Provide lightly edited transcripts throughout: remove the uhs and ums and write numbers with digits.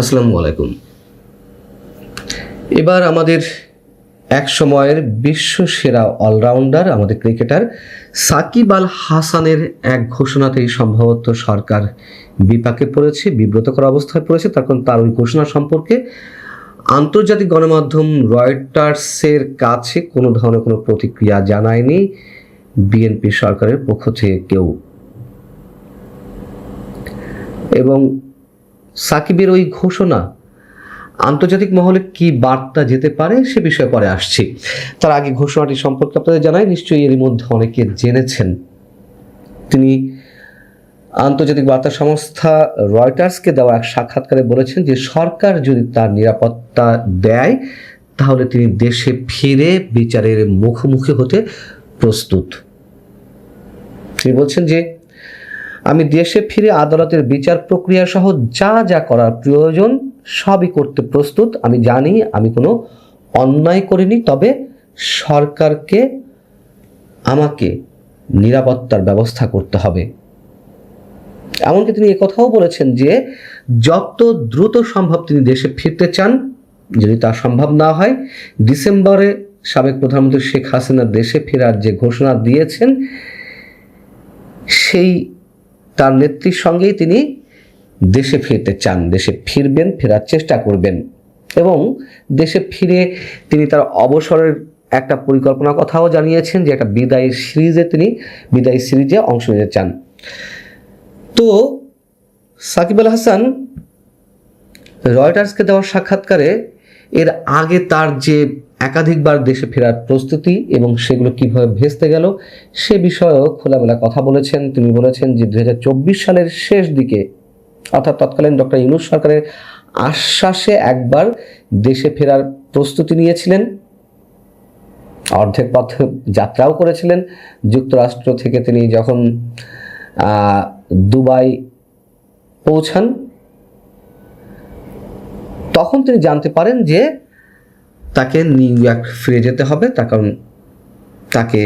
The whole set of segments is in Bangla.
আসসালামু আলাইকুম। এবার আমাদের এক সময়ের বিশ্ব সেরা অলরাউন্ডার আমাদের ক্রিকেটার সাকিব আল হাসানের এক ঘোষণাতেই সম্ভবত সরকার বিপাকে পড়েছে, বিব্রতকর অবস্থায় পড়েছে। তখন তার ওই ঘোষণা সম্পর্কে আন্তর্জাতিক গণমাধ্যম রয়টার্সের কাছে কোনো ধরনের কোনো প্রতিক্রিয়া জানায়নি বিএনপি সরকারের পক্ষ থেকে কেউ। এবং সাকিবের ওই ঘোষণা আন্তর্জাতিক মহলে কি বার্তা যেতে পারে সে বিষয়ে পরে আসছি। তার আগে ঘোষণাটি সম্পর্কে আপনাদের জানাই, নিশ্চয়ই এর মধ্যে অনেকে জেনেছেন। তিনি আন্তর্জাতিক বার্তা সংস্থা রয়টার্সকে দেওয়া এক সাক্ষাৎকারে বলেছেন যে সরকার যদি তার নিরাপত্তা দেয় তাহলে তিনি দেশে ফিরে বিচারের মুখোমুখি হতে প্রস্তুত। তিনি বলছেন যে আমি দেশে ফিরে আদালতের বিচার প্রক্রিয়া সহ যা যা করার প্রয়োজন সবই করতে প্রস্তুত। আমি জানি আমি কোনো অন্যায় করিনি, তবে সরকারকে আমাকে নিরাপত্তার ব্যবস্থা করতে হবে। এমনকি তিনি একথাও বলেছেন যে যত দ্রুত সম্ভব তিনি দেশে ফিরতে চান। যদি তা সম্ভব না হয়, ডিসেম্বরে সাবেক প্রধানমন্ত্রী শেখ হাসিনা দেশে ফেরার যে ঘোষণা দিয়েছেন সেই তার নেত্রীর সঙ্গেই তিনি দেশে ফিরতে চান, দেশে ফিরবেন, ফেরার চেষ্টা করবেন এবং দেশে ফিরে তিনি তার অবসরের একটা পরিকল্পনার কথাও জানিয়েছেন যে একটা বিদায়ী সিরিজে অংশ নিতে চান। তো সাকিব আল হাসান রয়টার্সকে দেওয়া সাক্ষাৎকারে এর আগে তার যে একাধিকবার দেশে ফেরার প্রস্তুতি এবং সেগুলো কিভাবে ভেস্তে গেল সে বিষয়েও খোলামেলা কথা বলেছেন। তিনি বলেছেন যে 2024 সালের শেষ দিকে অর্থাৎ তৎকালীন ডক্টর ইউনূস সরকারের আশ্বাসে একবার দেশে ফেরার প্রস্তুতি নিয়েছিলেন, অর্ধেক পথ যাত্রাও করেছিলেন। যুক্তরাষ্ট্র থেকে তিনি যখন দুবাই পৌঁছান তখন তিনি জানতে পারেন যে তাকে নিউ ইয়র্ক ফিরে যেতে হবে, তার কারণ তাকে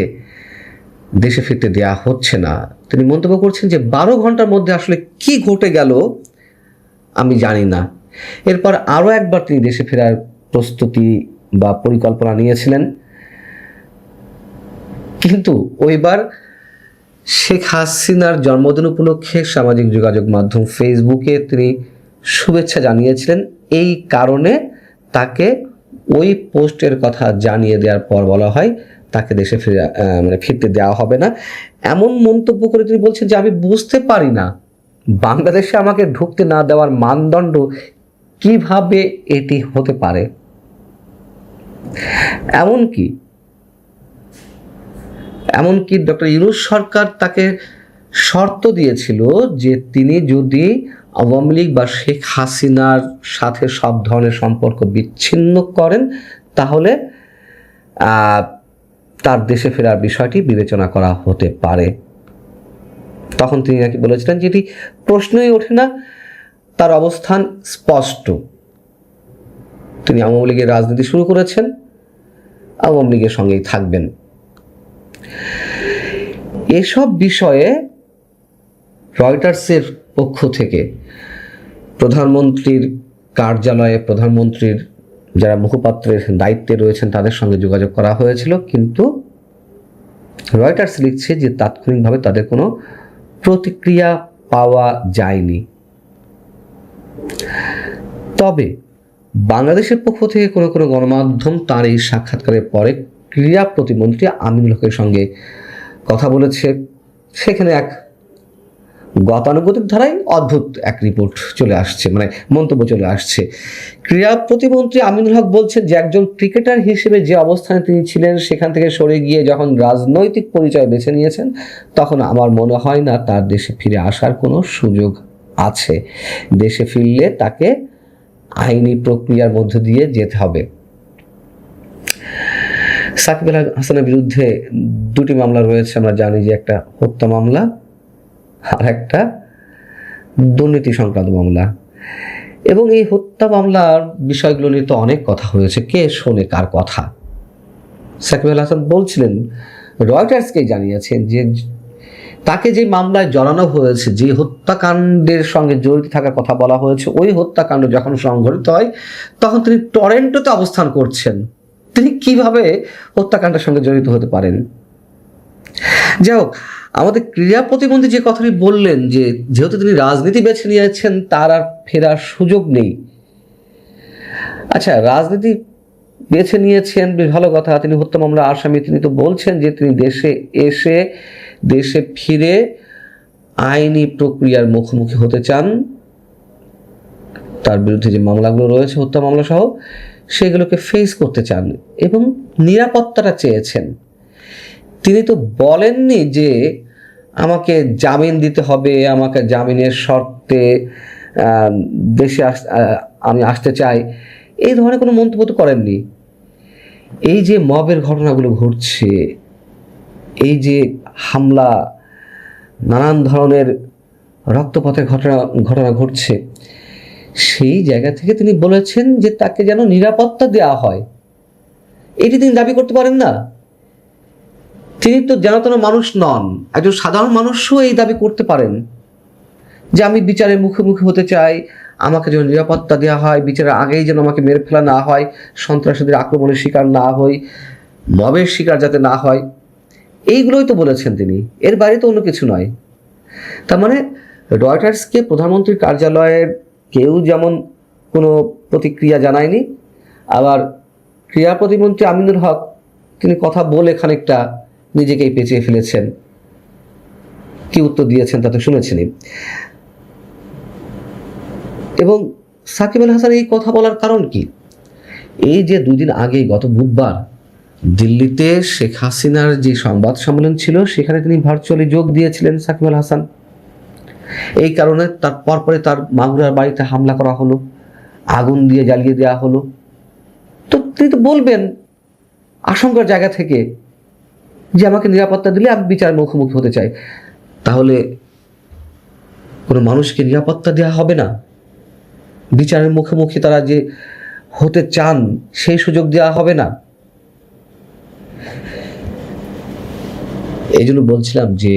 দেশে ফিরতে দেওয়া হচ্ছে না। তিনি মন্তব্য করছেন যে 12 ঘন্টার মধ্যে আসলে কি ঘটে গেল আমি জানি না। এরপর আরও একবার তিনি দেশে ফেরার প্রস্তুতি বা পরিকল্পনা নিয়েছিলেন, কিন্তু ওইবার শেখ হাসিনার জন্মদিন উপলক্ষে সামাজিক যোগাযোগ মাধ্যম ফেসবুকে তিনি শুভেচ্ছা জানিয়েছিলেন। এই কারণে তাকে ওই পোস্টের কথা জানিয়ে দেওয়ার পর বলা হয় তাকে দেশে ফিরতে দেওয়া হবে না। এমন মন্তব্য করে তিনি বলছেন যে আমি বুঝতে পারি না বাংলাদেশে আমাকে ঢুকতে না দেওয়ার মানদণ্ড কিভাবে এটি হতে পারে। এমনকি ডক্টর ইউনূস সরকার তাকে শর্ত দিয়েছিল যে তিনি যদি আওয়ামী লীগ বা শেখ হাসিনার সাথে সব ধরনের সম্পর্ক বিচ্ছিন্ন করেন তাহলে তার দেশে ফেরার বিষয়টি বিবেচনা করা হতে পারে। তখন তিনি নাকি বলেছিলেন যেটি প্রশ্নই ওঠে না, তার অবস্থান স্পষ্ট। তিনি আওয়ামী লীগের রাজনীতি শুরু করেছেন, আওয়ামী লীগের সঙ্গেই থাকবেন। এসব বিষয়ে রয়টার্সের পক্ষ থেকে প্রধানমন্ত্রীর কার্যালয়ে প্রধানমন্ত্রীর যারা মুখপাত্রের দায়িত্বে রয়েছেন তাদের সঙ্গে যোগাযোগ করা হয়েছিল, কিন্তু রয়টার্স লিখছে যে তাৎক্ষণিকভাবে তাদের কোনো প্রতিক্রিয়া পাওয়া যায়নি। তবে বাংলাদেশের পক্ষ থেকে কোনো কোনো গণমাধ্যম তার এই সাক্ষাৎকারের পরে ক্রীড়া প্রতিমন্ত্রী আমিনুল হকের সঙ্গে কথা বলেছে। সেখানে এক গতানুগতিক ধারায় অদ্ভুত এক রিপোর্ট চলে আসছে, মন্তব্য চলে আসছে। ক্রীড়া প্রতিমন্ত্রী আমিনুল হক বলছেন যে একজন ক্রিকেটার হিসেবে যে অবস্থানে তিনি ছিলেন সেখান থেকে সরে গিয়ে যখন রাজনৈতিক পরিচয় বেছে নিয়েছেন তখন আমার মনে হয় না তার দেশে ফিরে আসার কোনো সুযোগ আছে। দেশে ফিরলে তাকে আইনি প্রক্রিয়ার মধ্য দিয়ে যেতে হবে। সাকিব আল হাসানের বিরুদ্ধে 2টি মামলা রয়েছে। আমরা জানি যে একটা হত্যা মামলা আর একটা দুর্নীতি সংক্রান্ত মামলা। এবং এই হত্যা মামলার বিষয়গুলো নিয়ে তো অনেক কথা হয়েছে, কে শোনে কার কথা। সাকিব আল হাসান বলছিলেন, রয়টার্সকে জানিয়েছেন যে তাকে যে মামলায় জড়ানো হয়েছে, যে হত্যাকাণ্ডের সঙ্গে জড়িত থাকার কথা বলা হয়েছে, ওই হত্যাকাণ্ড যখন সংঘটিত হয় তখন তিনি টরেন্টোতে অবস্থান করছেন। তিনি কিভাবে হত্যাকাণ্ডের সঙ্গে জড়িত হতে পারেন? যাই হোক, আমাদের ক্রীড়া প্রতিমন্ত্রী যে কথাটি বললেন যে যেহেতু তিনি রাজনীতি বেছে নিয়েছেন তার আর ফেরার সুযোগ নেই। আচ্ছা, রাজনীতি বেছে নিয়েছেন বেশ ভালো কথা, তিনি হত্যা মামলার আসামি। তিনি তো বলছেন যে তিনি দেশে এসে দেশে ফিরে আইনি প্রক্রিয়ার মুখোমুখি হতে চান, তার বিরুদ্ধে যে মামলাগুলো রয়েছে হত্যা মামলা সহ সেগুলোকে ফেস করতে চান এবং নিরাপত্তাটা চেয়েছেন। তিনি তো বলেননি যে আমাকে জামিন দিতে হবে, আমাকে জামিনের শর্তে দেশে আমি আসতে চাই, এই ধরনের কোনো মন্তব্য তো করেননি। এই যে মবের ঘটনাগুলো ঘটছে, এই যে হামলা, নানান ধরনের রক্তপাতের ঘটনা ঘটছে, সেই জায়গা থেকে তিনি বলেছেন যে তাকে যেন নিরাপত্তা দেওয়া হয়। এটি তিনি দাবি করতে পারেন না। তিনি তো যেন তেন মানুষ নন, একজন সাধারণ মানুষও এই দাবি করতে পারেন যে আমি বিচারের মুখোমুখি হতে চাই, আমাকে যেন নিরাপত্তা দেওয়া হয়, বিচারের আগেই যেন আমাকে মেরে ফেলা না হয়, সন্ত্রাসীদের আক্রমণের শিকার না হই, মবের শিকার যাতে না হয়। এইগুলোই তো বলেছেন তিনি, এর বাইরে তো অন্য কিছু নয়। তার মানে রয়টার্সকে প্রধানমন্ত্রীর কার্যালয়ের কেউ যেমন কোনো প্রতিক্রিয়া জানায়নি, আবার ক্রীড়া প্রতিমন্ত্রী আমিনুল হক তিনি কথা বলে খানিকটা নিজেকেই পেঁচিয়ে ফেলেছেন। কি উত্তর দিয়েছেন তা তো শুনেছেনই। এবং সাকিব আল হাসান এই কথা বলার কারণ কি? এই যে 2 দিন আগেই গত বুধবার দিল্লিতে শেখ হাসিনার যে সংবাদ সম্মেলন ছিল সেখানে তিনি ভার্চুয়ালি যোগ দিয়েছিলেন সাকিব আল হাসান। এই কারণে তার পরপরে তার মাগুরার বাড়িতে হামলা করা হলো, আগুন দিয়ে জ্বালিয়ে দেওয়া হলো। তো তিনি তো বলবেন আশঙ্কার জায়গা থেকে যে আমাকে নিরাপত্তা দিলে আমি বিচারের মুখোমুখি হতে চাই। তাহলে কোনো মানুষকে নিরাপত্তা দেওয়া হবে না? বিচারের মুখোমুখি তারা যে হতে চান সেই সুযোগ দেওয়া হবে না? এই জন্য বলছিলাম যে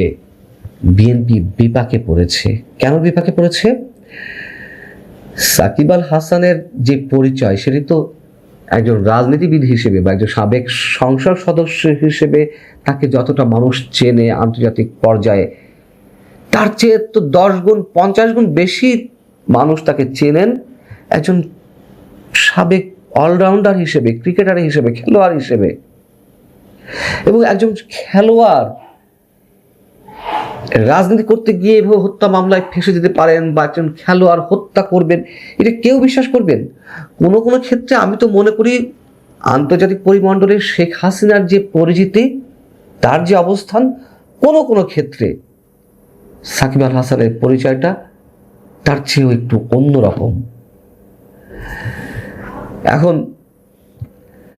বিএনপি বিপাকে পড়েছে। কেন বিপাকে পড়েছে? সাকিব আল হাসানের যে পরিচয় সেটি তো একজন রাজনীতিবিদ হিসেবে বা একজন সাবেক সংসদ সদস্য হিসেবে তাকে যতটা মানুষ চেনে আন্তর্জাতিক পর্যায়ে, তার চেয়ে তো 10 গুণ 50 গুণ বেশি মানুষ তাকে চেনেন একজন সাবেক অলরাউন্ডার হিসেবে, ক্রিকেটার হিসেবে, খেলোয়াড় হিসেবে। এবং একজন খেলোয়াড় রাজনীতি করতে গিয়ে এভাবে হত্যা মামলায় ফেঁসে যেতে পারেন বা একজন খেলোয়াড় হত্যা করবেন, এটা কেউ বিশ্বাস করবেন? কোনো কোনো ক্ষেত্রে আমি তো মনে করি আন্তর্জাতিক পরিমণ্ডলে শেখ হাসিনার যে পরিচিতি, তার যে অবস্থান, কোনো কোনো ক্ষেত্রে সাকিব আল হাসানের পরিচয়টা তার চেয়েও একটু অন্যরকম। এখন